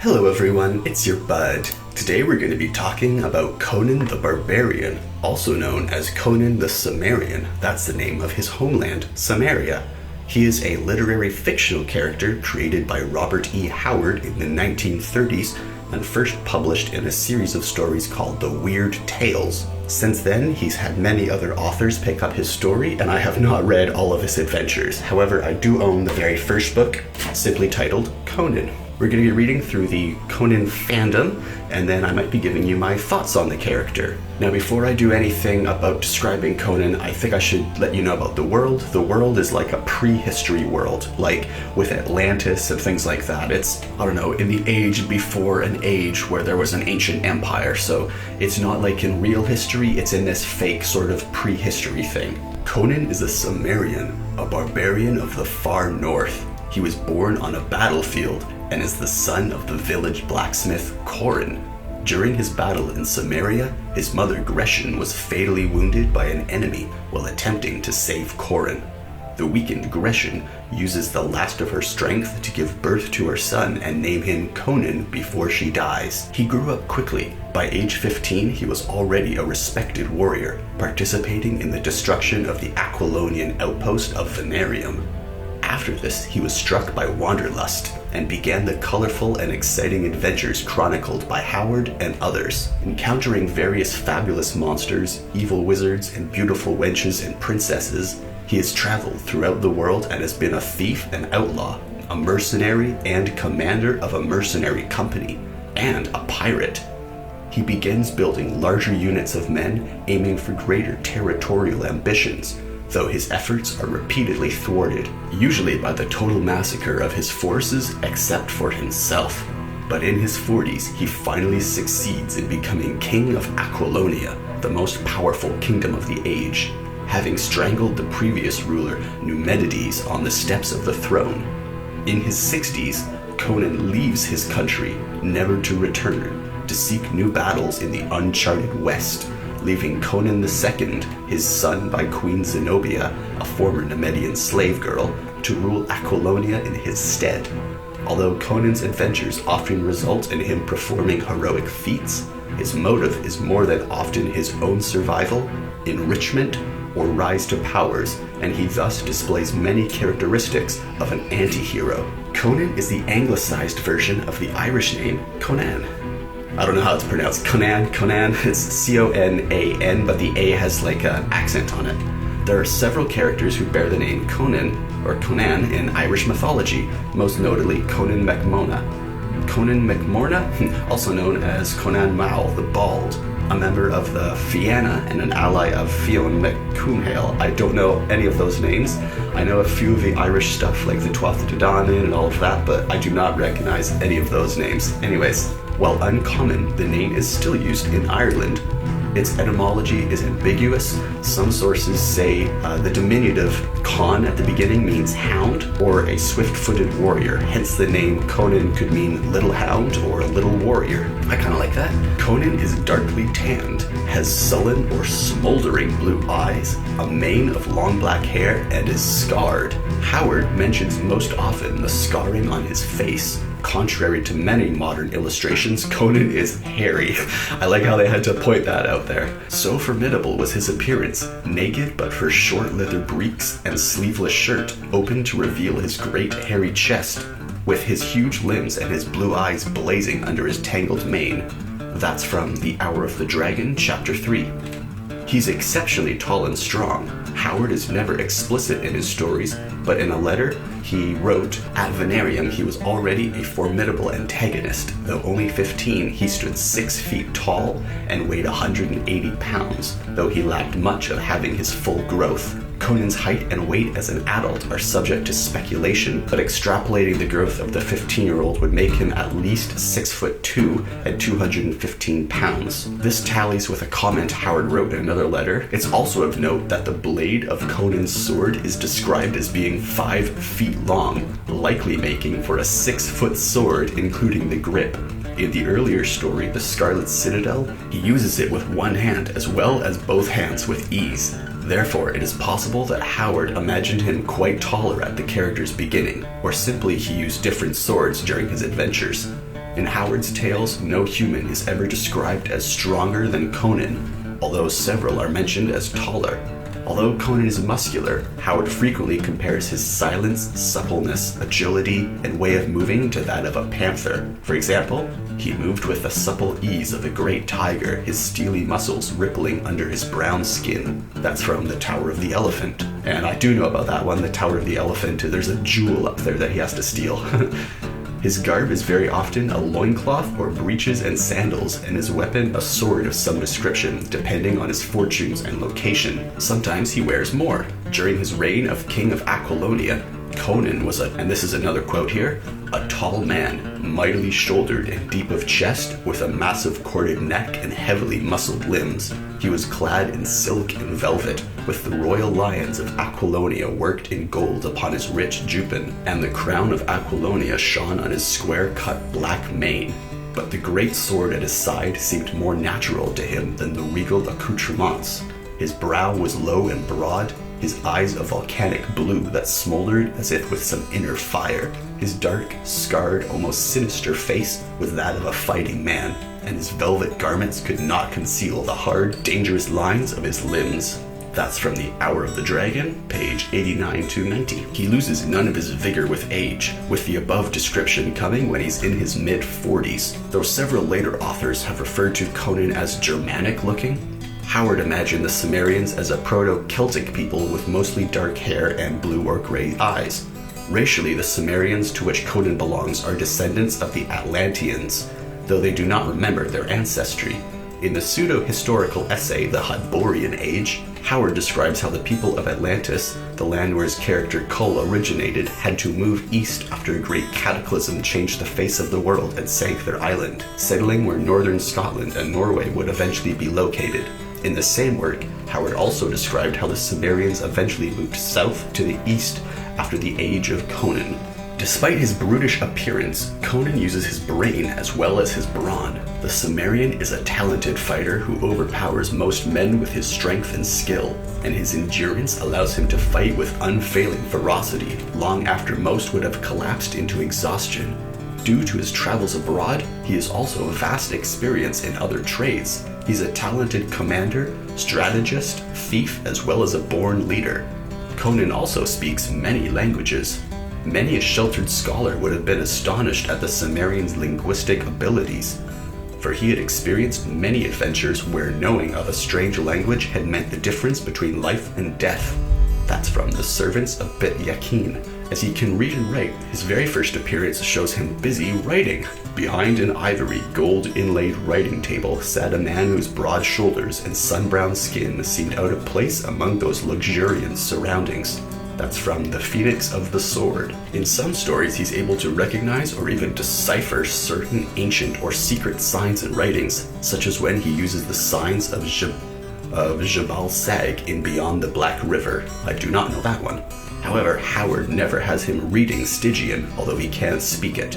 Hello everyone, it's your bud. Today we're going to be talking about Conan the Barbarian, also known as Conan the Cimmerian. That's the name of his homeland, Cimmeria. He is a literary fictional character created by Robert E. Howard in the 1930s and first published in a series of stories called The Weird Tales. Since then, he's had many other authors pick up his story, and I have not read all of his adventures. However, I do own the very first book, simply titled Conan. We're going to be reading through the Conan fandom, and then I might be giving you my thoughts on the character. Now, before I do anything about describing Conan, I think I should let you know about the world. The world is like a prehistory world, like with Atlantis and things like that. It's, I don't know, in the age before an age where there was an ancient empire, so it's not like in real history, it's in this fake sort of prehistory thing. Conan is a Cimmerian, a barbarian of the far north. He was born on a battlefield and is the son of the village blacksmith Conan. During his battle in Cimmeria, his mother Gretchen was fatally wounded by an enemy while attempting to save Conan. The weakened Gretchen uses the last of her strength to give birth to her son and name him Conan before she dies. He grew up quickly. By age 15, he was already a respected warrior, participating in the destruction of the Aquilonian outpost of Venarium. After this, he was struck by wanderlust and began the colorful and exciting adventures chronicled by Howard and others. Encountering various fabulous monsters, evil wizards, and beautiful wenches and princesses, he has traveled throughout the world and has been a thief and outlaw, a mercenary and commander of a mercenary company, and a pirate. He begins building larger units of men, aiming for greater territorial ambitions, though his efforts are repeatedly thwarted, usually by the total massacre of his forces except for himself. But in his 40s, he finally succeeds in becoming king of Aquilonia, the most powerful kingdom of the age, having strangled the previous ruler Numenides on the steps of the throne. In his 60s, Conan leaves his country, never to return, to seek new battles in the uncharted west, leaving Conan II, his son by Queen Zenobia, a former Nemedian slave girl, to rule Aquilonia in his stead. Although Conan's adventures often result in him performing heroic feats, his motive is more than often his own survival, enrichment, or rise to powers, and he thus displays many characteristics of an anti-hero. Conan is the anglicized version of the Irish name Conan. I don't know how it's pronounced. Conan, it's C-O-N-A-N, but the A has like an accent on it. There are several characters who bear the name Conan, or Conan, in Irish mythology, most notably Conan MacMona. Conan MacMorna, also known as Conan Mall the Bald, a member of the Fianna and an ally of Fionn MacCumhaill. I don't know any of those names. I know a few of the Irish stuff like the Tuatha De Danann and all of that, but I do not recognize any of those names. Anyways, while uncommon, the name is still used in Ireland. Its etymology is ambiguous. Some sources say the diminutive Con at the beginning means hound or a swift-footed warrior, hence the name Conan could mean little hound or little warrior. I kind of like that. Conan is darkly tanned, has sullen or smoldering blue eyes, a mane of long black hair, and is scarred. Howard mentions most often the scarring on his face. Contrary to many modern illustrations, Conan is hairy. I like how they had to point that out there. So formidable was his appearance, naked but for short leather breeks and sleeveless shirt, open to reveal his great hairy chest, with his huge limbs and his blue eyes blazing under his tangled mane. That's from The Hour of the Dragon, Chapter 3. He's exceptionally tall and strong. Howard is never explicit in his stories, but in a letter he wrote, "At Venarium he was already a formidable antagonist. Though only 15, he stood 6 feet tall and weighed 180 pounds, though he lacked much of having his full growth." Conan's height and weight as an adult are subject to speculation, but extrapolating the growth of the 15-year-old would make him at least 6'2" and 215 pounds. This tallies with a comment Howard wrote in another letter. It's also of note that the blade of Conan's sword is described as being 5 feet long, likely making for a 6-foot sword, including the grip. In the earlier story, The Scarlet Citadel, he uses it with one hand as well as both hands with ease. Therefore, it is possible that Howard imagined him quite taller at the character's beginning, or simply he used different swords during his adventures. In Howard's tales, no human is ever described as stronger than Conan, although several are mentioned as taller. Although Conan is muscular, Howard frequently compares his silence, suppleness, agility, and way of moving to that of a panther. For example, he moved with the supple ease of a great tiger, his steely muscles rippling under his brown skin. That's from the Tower of the Elephant. And I do know about that one, the Tower of the Elephant. There's a jewel up there that he has to steal. His garb is very often a loincloth or breeches and sandals, and his weapon a sword of some description, depending on his fortunes and location. Sometimes he wears more. During his reign of King of Aquilonia, Conan was and this is another quote here, a tall man, mightily shouldered and deep of chest, with a massive corded neck and heavily muscled limbs. He was clad in silk and velvet, with the royal lions of Aquilonia worked in gold upon his rich jupon, and the crown of Aquilonia shone on his square-cut black mane. But the great sword at his side seemed more natural to him than the regal accoutrements. His brow was low and broad, his eyes a volcanic blue that smoldered as if with some inner fire. His dark, scarred, almost sinister face was that of a fighting man, and his velvet garments could not conceal the hard, dangerous lines of his limbs. That's from The Hour of the Dragon, page 89 to 90. He loses none of his vigor with age, with the above description coming when he's in his mid-40s. Though several later authors have referred to Conan as Germanic-looking, Howard imagined the Cimmerians as a proto-Celtic people with mostly dark hair and blue or gray eyes. Racially, the Cimmerians to which Conan belongs are descendants of the Atlanteans, though they do not remember their ancestry. In the pseudo-historical essay The Hyborian Age, Howard describes how the people of Atlantis, the land where his character Kull originated, had to move east after a great cataclysm changed the face of the world and sank their island, settling where northern Scotland and Norway would eventually be located. In the same work, Howard also described how the Cimmerians eventually moved south to the east after the Age of Conan. Despite his brutish appearance, Conan uses his brain as well as his brawn. The Cimmerian is a talented fighter who overpowers most men with his strength and skill, and his endurance allows him to fight with unfailing ferocity, long after most would have collapsed into exhaustion. Due to his travels abroad, he has also vast experience in other trades. He's a talented commander, strategist, thief, as well as a born leader. Conan also speaks many languages. Many a sheltered scholar would have been astonished at the Cimmerian's linguistic abilities, for he had experienced many adventures where knowing of a strange language had meant the difference between life and death. That's from The Servants of Bit Yakin. As he can read and write, his very first appearance shows him busy writing. Behind an ivory, gold-inlaid writing table sat a man whose broad shoulders and sun-browned skin seemed out of place among those luxuriant surroundings. That's from The Phoenix of the Sword. In some stories, he's able to recognize or even decipher certain ancient or secret signs and writings, such as when he uses the signs of Jabal Sag in Beyond the Black River. I do not know that one. However, Howard never has him reading Stygian, although he can speak it.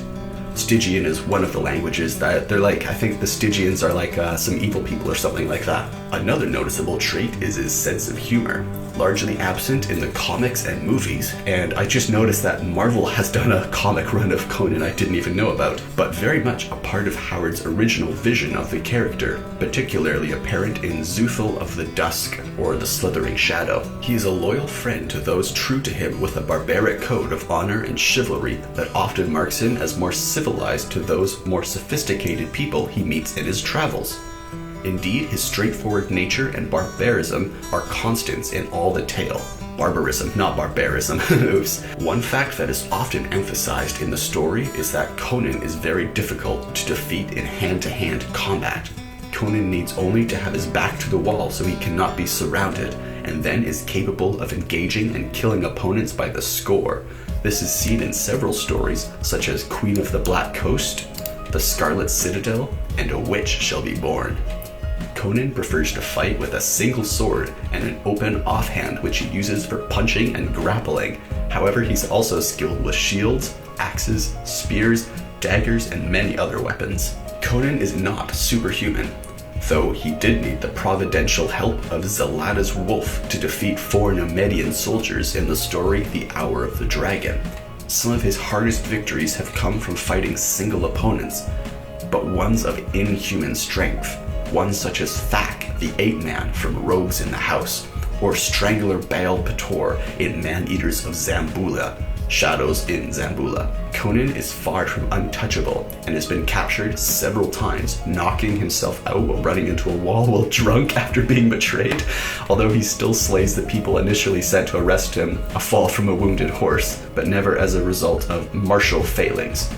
Stygian is one of the languages that they're like, I think the Stygians are like some evil people or something like that. Another noticeable trait is his sense of humor, largely absent in the comics and movies, and I just noticed that Marvel has done a comic run of Conan I didn't even know about, but very much a part of Howard's original vision of the character, particularly apparent in Zuthal of the Dusk, or the Slithering Shadow. He is a loyal friend to those true to him with a barbaric code of honor and chivalry that often marks him as more civilized to those more sophisticated people he meets in his travels. Indeed, his straightforward nature and barbarism are constants in all the tale. Barbarism, not barbarism. Oops. One fact that is often emphasized in the story is that Conan is very difficult to defeat in hand-to-hand combat. Conan needs only to have his back to the wall so he cannot be surrounded, and then is capable of engaging and killing opponents by the score. This is seen in several stories, such as Queen of the Black Coast, The Scarlet Citadel, and A Witch Shall Be Born. Conan prefers to fight with a single sword and an open offhand which he uses for punching and grappling. However, he's also skilled with shields, axes, spears, daggers, and many other weapons. Conan is not superhuman, though he did need the providential help of Zalada's wolf to defeat 4 Nemedian soldiers in the story The Hour of the Dragon. Some of his hardest victories have come from fighting single opponents, but ones of inhuman strength, ones such as Thak, the ape-man from Rogues in the House, or Strangler Baal Pator in Man-Eaters of Zambula, Shadows in Zambula. Conan is far from untouchable and has been captured several times, knocking himself out while running into a wall while drunk after being betrayed, although he still slays the people initially sent to arrest him, a fall from a wounded horse, but never as a result of martial failings.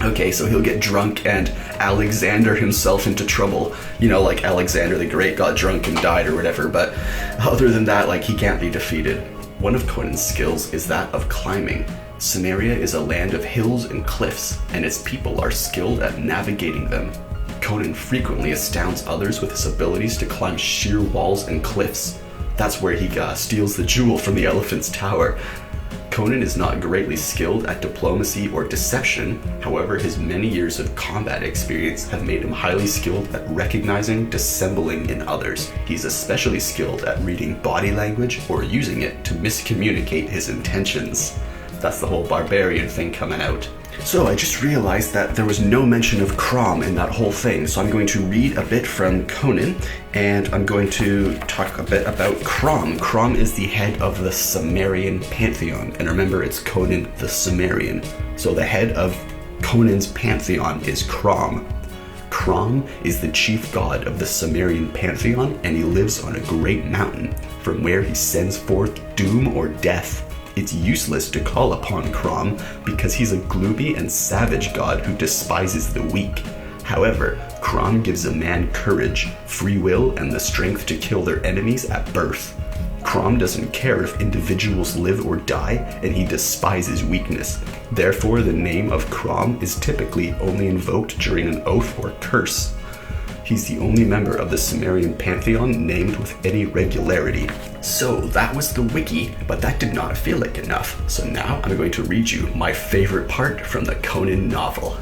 Okay, so he'll get drunk and Alexander himself into trouble. You know, like Alexander the Great got drunk and died or whatever, but other than that, like, he can't be defeated. One of Conan's skills is that of climbing. Cimmeria is a land of hills and cliffs, and its people are skilled at navigating them. Conan frequently astounds others with his abilities to climb sheer walls and cliffs. That's where he steals the jewel from the elephant's tower. Conan is not greatly skilled at diplomacy or deception, however his many years of combat experience have made him highly skilled at recognizing dissembling in others. He's especially skilled at reading body language or using it to miscommunicate his intentions. That's the whole barbarian thing coming out. So I just realized that there was no mention of Crom in that whole thing, so I'm going to read a bit from Conan, and I'm going to talk a bit about Crom. Crom is the head of the Cimmerian pantheon, and remember, it's Conan the Cimmerian. So the head of Conan's pantheon is Crom. Crom is the chief god of the Cimmerian pantheon, and he lives on a great mountain, from where he sends forth doom or death. It's useless to call upon Crom because he's a gloomy and savage god who despises the weak. However, Crom gives a man courage, free will, and the strength to kill their enemies at birth. Crom doesn't care if individuals live or die, and he despises weakness. Therefore, the name of Crom is typically only invoked during an oath or curse. He's the only member of the Cimmerian pantheon named with any regularity. So that was the wiki, but that did not feel like enough. So now I'm going to read you my favorite part from the Conan novel.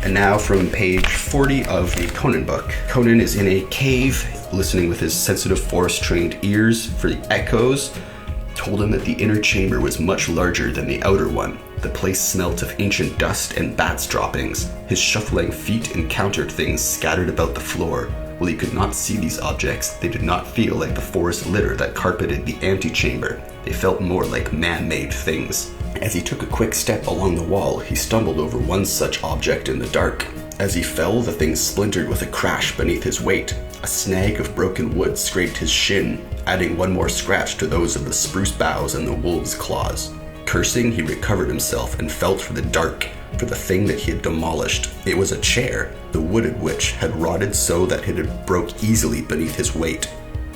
And now from page 40 of the Conan book. Conan is in a cave, listening with his sensitive forest-trained ears for the echoes. Told him that the inner chamber was much larger than the outer one. The place smelt of ancient dust and bats' droppings. His shuffling feet encountered things scattered about the floor. While he could not see these objects, they did not feel like the forest litter that carpeted the antechamber. They felt more like man-made things. As he took a quick step along the wall, he stumbled over one such object in the dark. As he fell, the thing splintered with a crash beneath his weight. A snag of broken wood scraped his shin, adding one more scratch to those of the spruce boughs and the wolf's claws. Cursing, he recovered himself and felt for the dark, for the thing that he had demolished. It was a chair, the wood of which had rotted so that it had broke easily beneath his weight.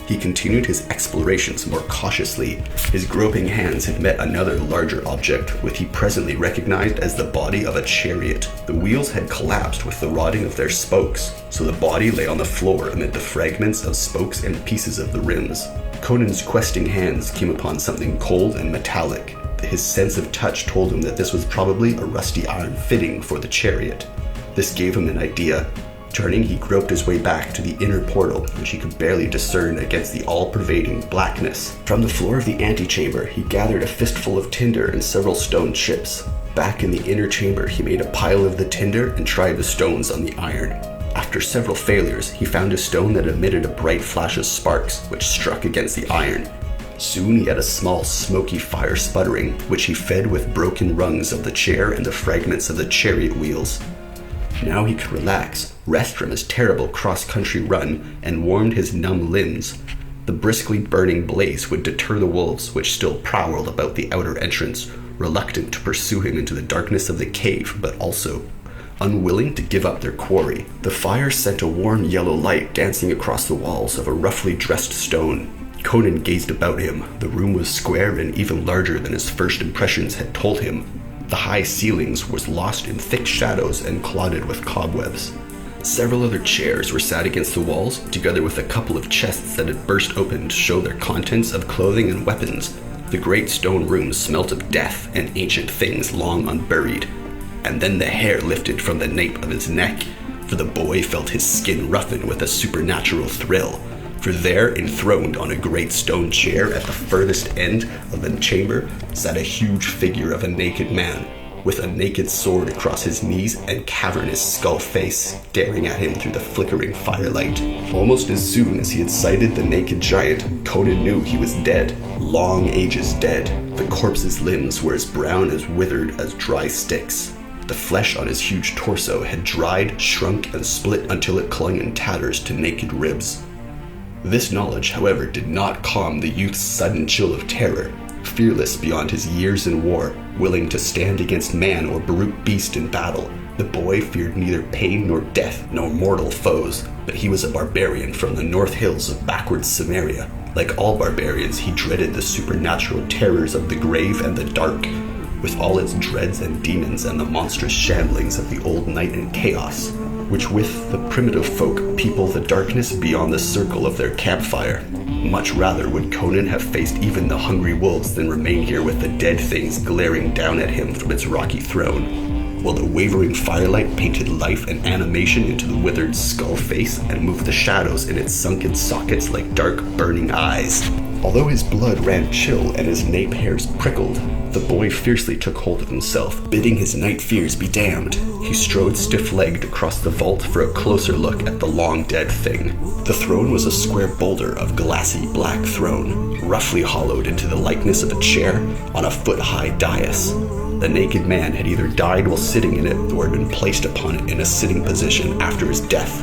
He continued his explorations more cautiously. His groping hands had met another larger object, which he presently recognized as the body of a chariot. The wheels had collapsed with the rotting of their spokes, so the body lay on the floor amid the fragments of spokes and pieces of the rims. Conan's questing hands came upon something cold and metallic. His sense of touch told him that this was probably a rusty iron fitting for the chariot. This gave him an idea. Turning, he groped his way back to the inner portal, which he could barely discern against the all-pervading blackness. From the floor of the antechamber, he gathered a fistful of tinder and several stone chips. Back in the inner chamber, he made a pile of the tinder and tried the stones on the iron. After several failures, he found a stone that emitted a bright flash of sparks, which struck against the iron. Soon he had a small smoky fire sputtering, which he fed with broken rungs of the chair and the fragments of the chariot wheels. Now he could relax, rest from his terrible cross-country run, and warmed his numb limbs. The briskly burning blaze would deter the wolves, which still prowled about the outer entrance, reluctant to pursue him into the darkness of the cave, but also unwilling to give up their quarry. The fire sent a warm yellow light dancing across the walls of a roughly dressed stone. Conan gazed about him. The room was square and even larger than his first impressions had told him. The high ceilings was lost in thick shadows and clouded with cobwebs. Several other chairs were sat against the walls, together with a couple of chests that had burst open to show their contents of clothing and weapons. The great stone room smelt of death and ancient things long unburied. And then the hair lifted from the nape of his neck, for the boy felt his skin roughen with a supernatural thrill. For there, enthroned on a great stone chair at the furthest end of the chamber, sat a huge figure of a naked man. with a naked sword across his knees and cavernous skull face staring at him through the flickering firelight. Almost as soon as he had sighted the naked giant, Conan knew he was dead, long ages dead. The corpse's limbs were as brown as withered as dry sticks. The flesh on his huge torso had dried, shrunk, and split until it clung in tatters to naked ribs. This knowledge, however, did not calm the youth's sudden chill of terror. Fearless beyond his years in war, willing to stand against man or brute beast in battle, the boy feared neither pain nor death nor mortal foes, but he was a barbarian from the north hills of backward Cimmeria. Like all barbarians, he dreaded the supernatural terrors of the grave and the dark, with all its dreads and demons and the monstrous shamblings of the old night and chaos, which with the primitive folk people the darkness beyond the circle of their campfire. Much rather would Conan have faced even the hungry wolves than remain here with the dead things glaring down at him from its rocky throne, while the wavering firelight painted life and animation into the withered skull face and moved the shadows in its sunken sockets like dark, burning eyes. Although his blood ran chill and his nape hairs prickled, the boy fiercely took hold of himself, bidding his night fears be damned. He strode stiff-legged across the vault for a closer look at the long-dead thing. The throne was a square boulder of glassy black throne, roughly hollowed into the likeness of a chair on a foot-high dais. The naked man had either died while sitting in it or had been placed upon it in a sitting position after his death.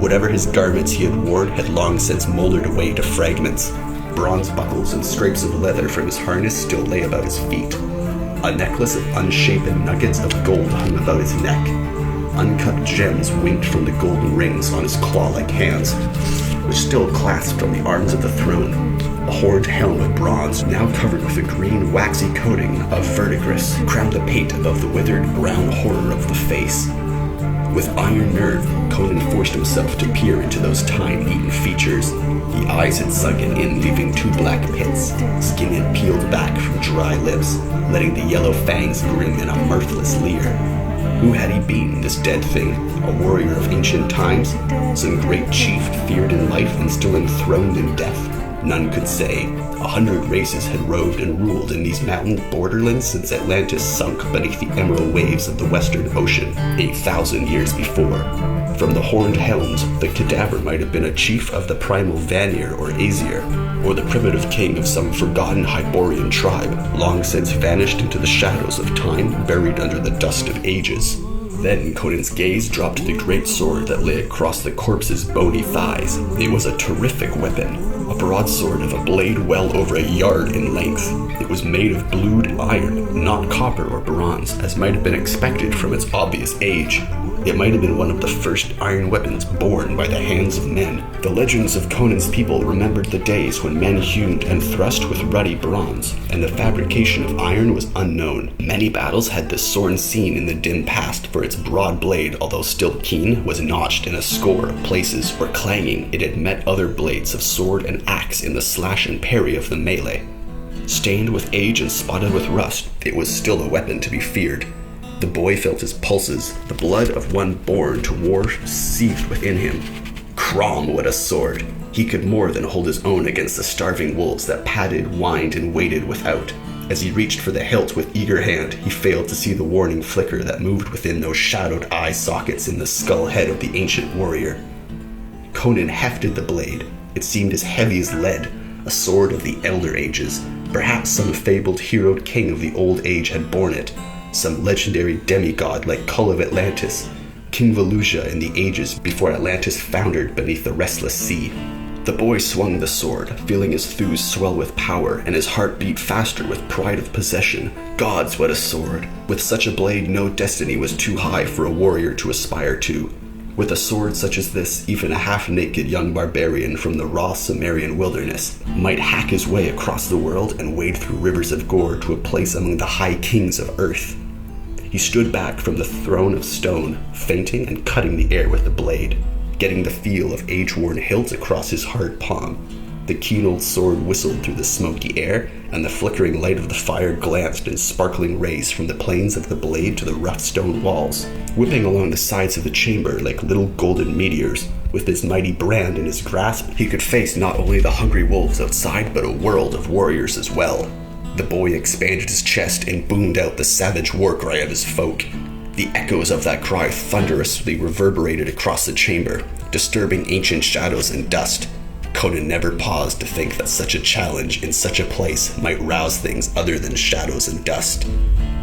Whatever his garments he had worn had long since moldered away to fragments. Bronze buckles and scrapes of leather from his harness still lay about his feet. A necklace of unshapen nuggets of gold hung about his neck. Uncut gems winked from the golden rings on his claw-like hands, which still clasped on the arms of the throne. A horned helm of bronze, now covered with a green waxy coating of verdigris, crowned the paint above the withered brown horror of the face. With iron nerve, Conan forced himself to peer into those time-eaten features. The eyes had sunken in, leaving two black pits. Skin had peeled back from dry lips, letting the yellow fangs grin in a mirthless leer. Who had he been, this dead thing? A warrior of ancient times? Some great chief feared in life and still enthroned in death? None could say. 100 races had roved and ruled in these mountain borderlands since Atlantis sunk beneath the emerald waves of the Western Ocean 8,000 years before. From the horned helms, the cadaver might have been a chief of the primal Vanir or Aesir, or the primitive king of some forgotten Hyborian tribe, long since vanished into the shadows of time, buried under the dust of ages. Then Conan's gaze dropped to the great sword that lay across the corpse's bony thighs. It was a terrific weapon, a broadsword of a blade well over a yard in length. It was made of blued iron, not copper or bronze, as might have been expected from its obvious age. It might have been one of the first iron weapons born by the hands of men. The legends of Conan's people remembered the days when men hewn and thrust with ruddy bronze, and the fabrication of iron was unknown. Many battles had this sword seen in the dim past, for its broad blade, although still keen, was notched in a score of places where clanging it had met other blades of sword and axe in the slash and parry of the melee. Stained with age and spotted with rust, it was still a weapon to be feared. The boy felt his pulses, the blood of one born to war seethed within him. Crom, what a sword! He could more than hold his own against the starving wolves that padded, whined, and waited without. As he reached for the hilt with eager hand, he failed to see the warning flicker that moved within those shadowed eye sockets in the skull head of the ancient warrior. Conan hefted the blade. It seemed as heavy as lead, a sword of the elder ages. Perhaps some fabled heroed king of the old age had borne it. Some legendary demigod like Kull of Atlantis, King Volusia in the ages before Atlantis foundered beneath the restless sea. The boy swung the sword, feeling his thews swell with power and his heart beat faster with pride of possession. Gods, what a sword! With such a blade, no destiny was too high for a warrior to aspire to. With a sword such as this, even a half-naked young barbarian from the raw Cimmerian wilderness might hack his way across the world and wade through rivers of gore to a place among the high kings of earth. He stood back from the throne of stone, feinting and cutting the air with the blade, getting the feel of age-worn hilt across his hard palm. The keen old sword whistled through the smoky air, and the flickering light of the fire glanced in sparkling rays from the planes of the blade to the rough stone walls, whipping along the sides of the chamber like little golden meteors. With his mighty brand in his grasp, he could face not only the hungry wolves outside, but a world of warriors as well. The boy expanded his chest and boomed out the savage war cry of his folk. The echoes of that cry thunderously reverberated across the chamber, disturbing ancient shadows and dust. Conan never paused to think that such a challenge in such a place might rouse things other than shadows and dust.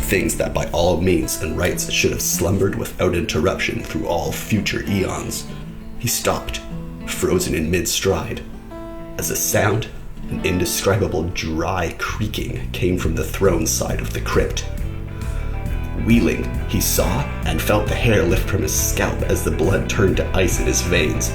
Things that by all means and rights should have slumbered without interruption through all future eons. He stopped, frozen in mid-stride, as a sound, an indescribable dry creaking, came from the throne side of the crypt. Wheeling, he saw and felt the hair lift from his scalp as the blood turned to ice in his veins.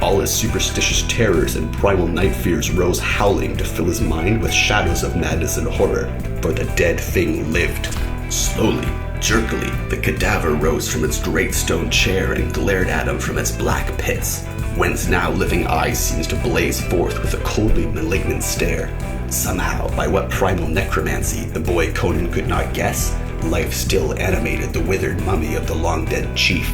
All his superstitious terrors and primal night fears rose howling to fill his mind with shadows of madness and horror, for the dead thing lived. Slowly, jerkily, the cadaver rose from its great stone chair and glared at him from its black pits, whence now living eyes seemed to blaze forth with a coldly malignant stare. Somehow, by what primal necromancy the boy Conan could not guess, life still animated the withered mummy of the long-dead chief.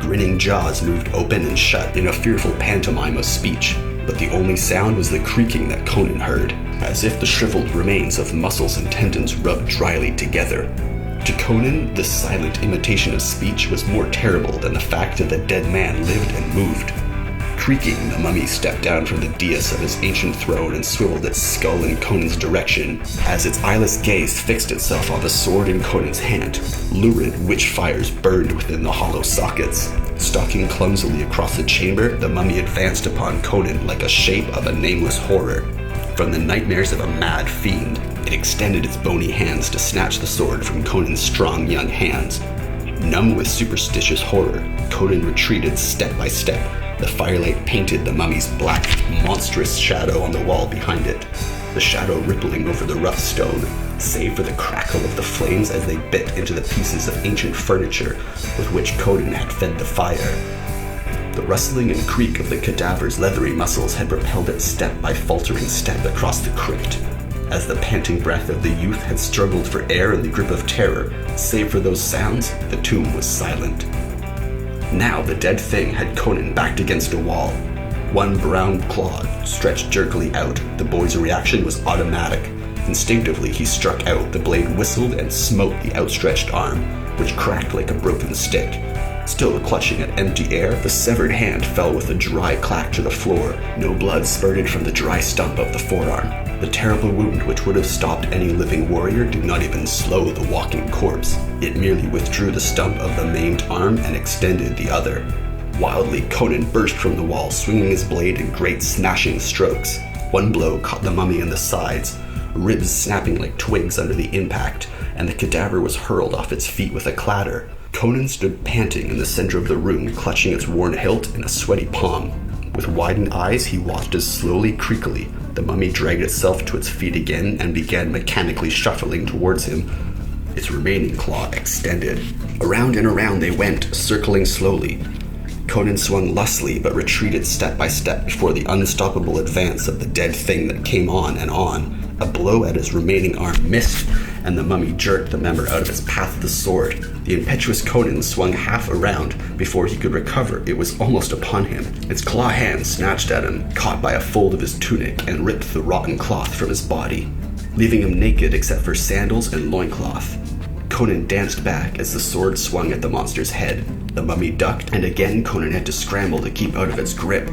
Grinning jaws moved open and shut in a fearful pantomime of speech, but the only sound was the creaking that Conan heard, as if the shriveled remains of muscles and tendons rubbed dryly together. To Conan, this silent imitation of speech was more terrible than the fact that the dead man lived and moved. Creaking, the mummy stepped down from the dais of his ancient throne and swiveled its skull in Conan's direction, as its eyeless gaze fixed itself on the sword in Conan's hand. Lurid witch fires burned within the hollow sockets. Stalking clumsily across the chamber, the mummy advanced upon Conan like a shape of a nameless horror. From the nightmares of a mad fiend, it extended its bony hands to snatch the sword from Conan's strong young hands. Numb with superstitious horror, Conan retreated step by step. The firelight painted the mummy's black, monstrous shadow on the wall behind it, the shadow rippling over the rough stone, save for the crackle of the flames as they bit into the pieces of ancient furniture with which Conan had fed the fire. The rustling and creak of the cadaver's leathery muscles had propelled it step by faltering step across the crypt. As the panting breath of the youth had struggled for air in the grip of terror, save for those sounds, the tomb was silent. Now the dead thing had Conan backed against a wall. One brown claw stretched jerkily out. The boy's reaction was automatic. Instinctively he struck out. The blade whistled and smote the outstretched arm, which cracked like a broken stick. Still clutching at empty air, the severed hand fell with a dry clack to the floor. No blood spurted from the dry stump of the forearm. The terrible wound which would have stopped any living warrior did not even slow the walking corpse. It merely withdrew the stump of the maimed arm and extended the other. Wildly, Conan burst from the wall, swinging his blade in great snashing strokes. One blow caught the mummy in the sides, ribs snapping like twigs under the impact, and the cadaver was hurled off its feet with a clatter. Conan stood panting in the center of the room, clutching its worn hilt in a sweaty palm. With widened eyes, he watched as slowly, creakily, the mummy dragged itself to its feet again and began mechanically shuffling towards him, its remaining claw extended. Around and around they went, circling slowly. Conan swung lustily but retreated step by step before the unstoppable advance of the dead thing that came on and on. A blow at his remaining arm missed, and the mummy jerked the member out of its path with the sword. The impetuous Conan swung half around before he could recover. It was almost upon him. Its claw hand snatched at him, caught by a fold of his tunic, and ripped the rotten cloth from his body, leaving him naked except for sandals and loincloth. Conan danced back as the sword swung at the monster's head. The mummy ducked, and again Conan had to scramble to keep out of its grip.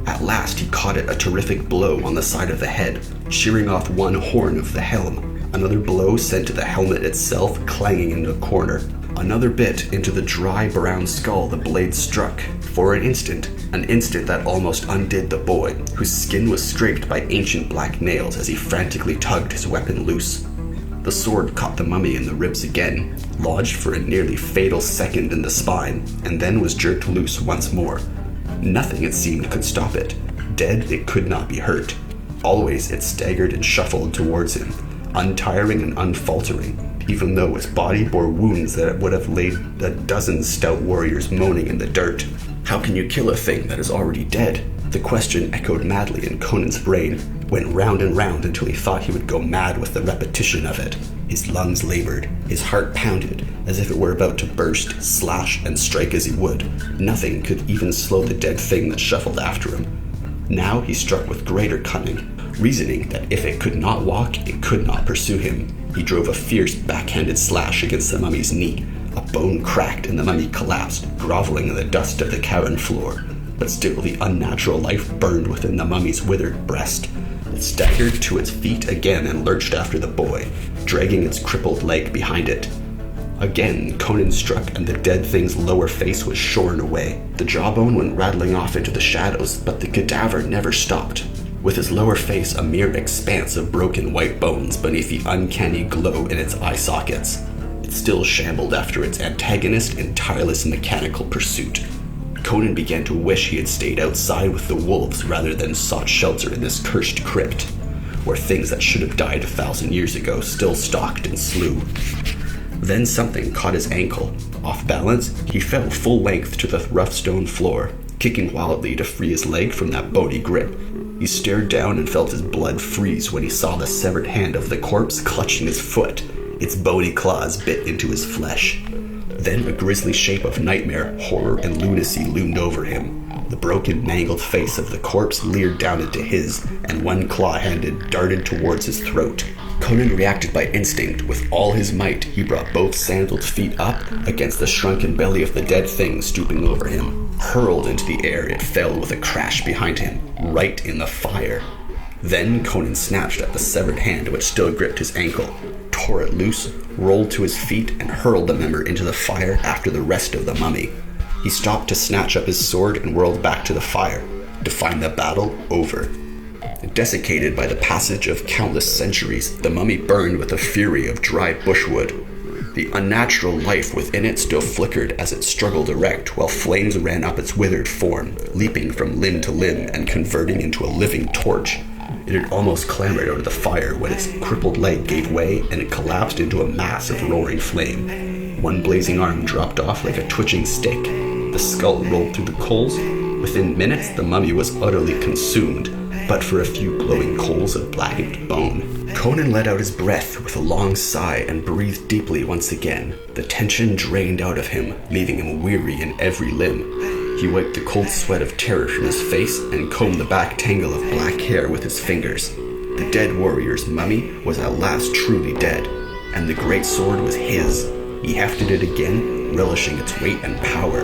At last he caught it a terrific blow on the side of the head, shearing off one horn of the helm. Another blow sent to the helmet itself, clanging into a corner. Another bit into the dry brown skull the blade struck. For an instant that almost undid the boy, whose skin was scraped by ancient black nails as he frantically tugged his weapon loose. The sword caught the mummy in the ribs again, lodged for a nearly fatal second in the spine, and then was jerked loose once more. Nothing, it seemed, could stop it. Dead, it could not be hurt. Always it staggered and shuffled towards him, untiring and unfaltering, even though its body bore wounds that would have laid a dozen stout warriors moaning in the dirt. How can you kill a thing that is already dead? The question echoed madly in Conan's brain, went round and round until he thought he would go mad with the repetition of it. His lungs labored, his heart pounded, as if it were about to burst, slash, and strike as he would. Nothing could even slow the dead thing that shuffled after him. Now he struck with greater cunning, Reasoning that if it could not walk, it could not pursue him, he drove a fierce backhanded slash against the mummy's knee. A bone cracked and the mummy collapsed, groveling in the dust of the cavern floor. But still the unnatural life burned within the mummy's withered breast. It staggered to its feet again and lurched after the boy, dragging its crippled leg behind it. Again, Conan struck and the dead thing's lower face was shorn away. The jawbone went rattling off into the shadows, but the cadaver never stopped, with his lower face a mere expanse of broken white bones beneath the uncanny glow in its eye sockets. It still shambled after its antagonist in tireless mechanical pursuit. Conan began to wish he had stayed outside with the wolves rather than sought shelter in this cursed crypt, where things that should have died 1,000 years ago still stalked and slew. Then something caught his ankle. Off balance, he fell full length to the rough stone floor, kicking wildly to free his leg from that bony grip. He stared down and felt his blood freeze when he saw the severed hand of the corpse clutching his foot. Its bony claws bit into his flesh. Then a grisly shape of nightmare, horror, and lunacy loomed over him. The broken, mangled face of the corpse leered down into his, and one claw-handed darted towards his throat. Conan reacted by instinct. With all his might, he brought both sandaled feet up against the shrunken belly of the dead thing stooping over him. Hurled into the air, it fell with a crash behind him, right in the fire. Then Conan snatched at the severed hand which still gripped his ankle, tore it loose, rolled to his feet, and hurled the member into the fire after the rest of the mummy. He stopped to snatch up his sword and whirled back to the fire, to find the battle over. Desiccated by the passage of countless centuries, the mummy burned with the fury of dry bushwood. The unnatural life within it still flickered as it struggled erect, while flames ran up its withered form, leaping from limb to limb and converting into a living torch. It had almost clambered out of the fire when its crippled leg gave way and it collapsed into a mass of roaring flame. One blazing arm dropped off like a twitching stick. The skull rolled through the coals. Within minutes, the mummy was utterly consumed, but for a few glowing coals of blackened bone. Conan let out his breath with a long sigh and breathed deeply once again. The tension drained out of him, leaving him weary in every limb. He wiped the cold sweat of terror from his face and combed the back tangle of black hair with his fingers. The dead warrior's mummy was at last truly dead, and the great sword was his. He hefted it again, relishing its weight and power.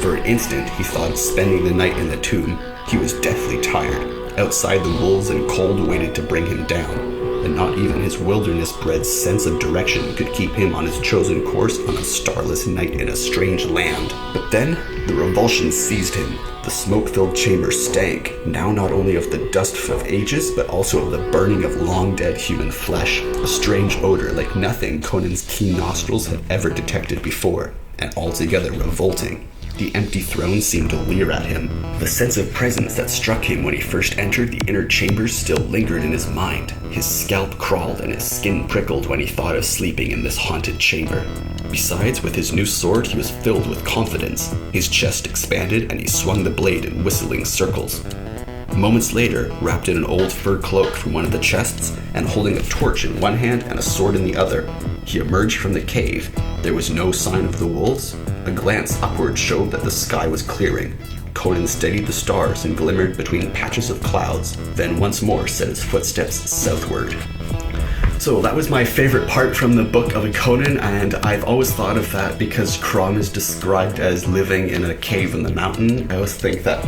For an instant, he thought of spending the night in the tomb. He was deathly tired. Outside, the wolves and cold waited to bring him down, and not even his wilderness-bred sense of direction could keep him on his chosen course on a starless night in a strange land. But then, the revulsion seized him. The smoke-filled chamber stank, now not only of the dust of ages, but also of the burning of long-dead human flesh, a strange odor like nothing Conan's keen nostrils had ever detected before, and altogether revolting. The empty throne seemed to leer at him. The sense of presence that struck him when he first entered the inner chambers still lingered in his mind. His scalp crawled and his skin prickled when he thought of sleeping in this haunted chamber. Besides, with his new sword, he was filled with confidence. His chest expanded and he swung the blade in whistling circles. Moments later, wrapped in an old fur cloak from one of the chests and holding a torch in one hand and a sword in the other, he emerged from the cave. There was no sign of the wolves. A glance upward showed that the sky was clearing. Conan steadied the stars and glimmered between patches of clouds, then once more set his footsteps southward. So that was my favorite part from the book of Conan, and I've always thought of that because Crom is described as living in a cave in the mountain. I always think that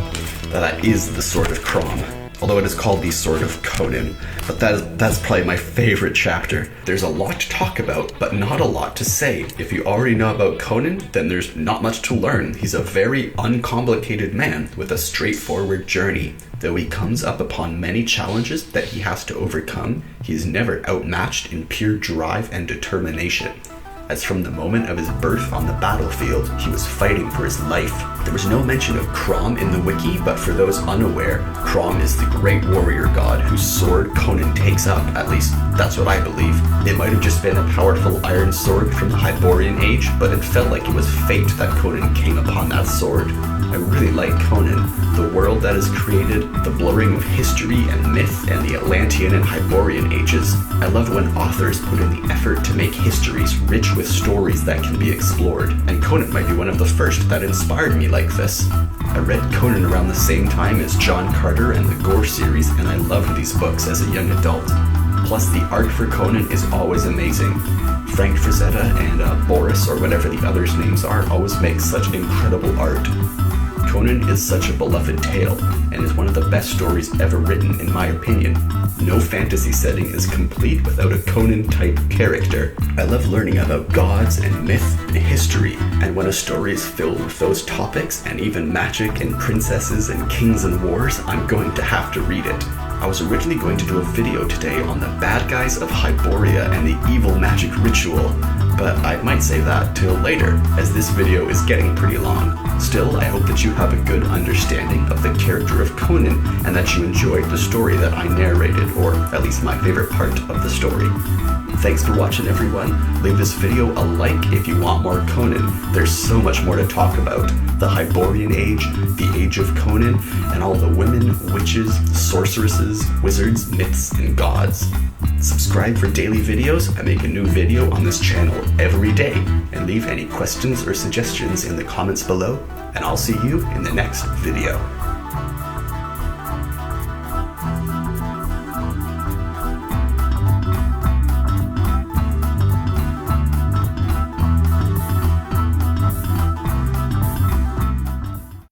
is the Sword of Crom, although it is called the Sword of Conan. But that's probably my favorite chapter. There's a lot to talk about, but not a lot to say. If you already know about Conan, then there's not much to learn. He's a very uncomplicated man with a straightforward journey. Though he comes up upon many challenges that he has to overcome, he is never outmatched in pure drive and determination. As from the moment of his birth on the battlefield, he was fighting for his life. There was no mention of Crom in the wiki, but for those unaware, Crom is the great warrior god whose sword Conan takes up at least That's what I believe. It might have just been a powerful iron sword from the Hyborian Age, but it felt like it was fate that Conan came upon that sword. I really like Conan. The world that is created, the blurring of history and myth, and the Atlantean and Hyborian ages. I love when authors put in the effort to make histories rich with stories that can be explored, and Conan might be one of the first that inspired me like this. I read Conan around the same time as John Carter and the Gore series, and I loved these books as a young adult. Plus, the art for Conan is always amazing. Frank Frazetta and Boris, or whatever the others' names are, always make such incredible art. Conan is such a beloved tale, and is one of the best stories ever written in my opinion. No fantasy setting is complete without a Conan-type character. I love learning about gods and myth and history, and when a story is filled with those topics, and even magic and princesses and kings and wars, I'm going to have to read it. I was originally going to do a video today on the bad guys of Hyboria and the evil magic ritual, but I might save that till later, as this video is getting pretty long. Still, I hope that you have a good understanding of the character of Conan, and that you enjoyed the story that I narrated, or at least my favorite part of the story. Thanks for watching, everyone. Leave this video a like if you want more Conan. There's so much more to talk about. The Hyborian Age, the Age of Conan, and all the women, witches, sorceresses, wizards, myths, and gods. Subscribe for daily videos. I make a new video on this channel every day. And leave any questions or suggestions in the comments below. And I'll see you in the next video.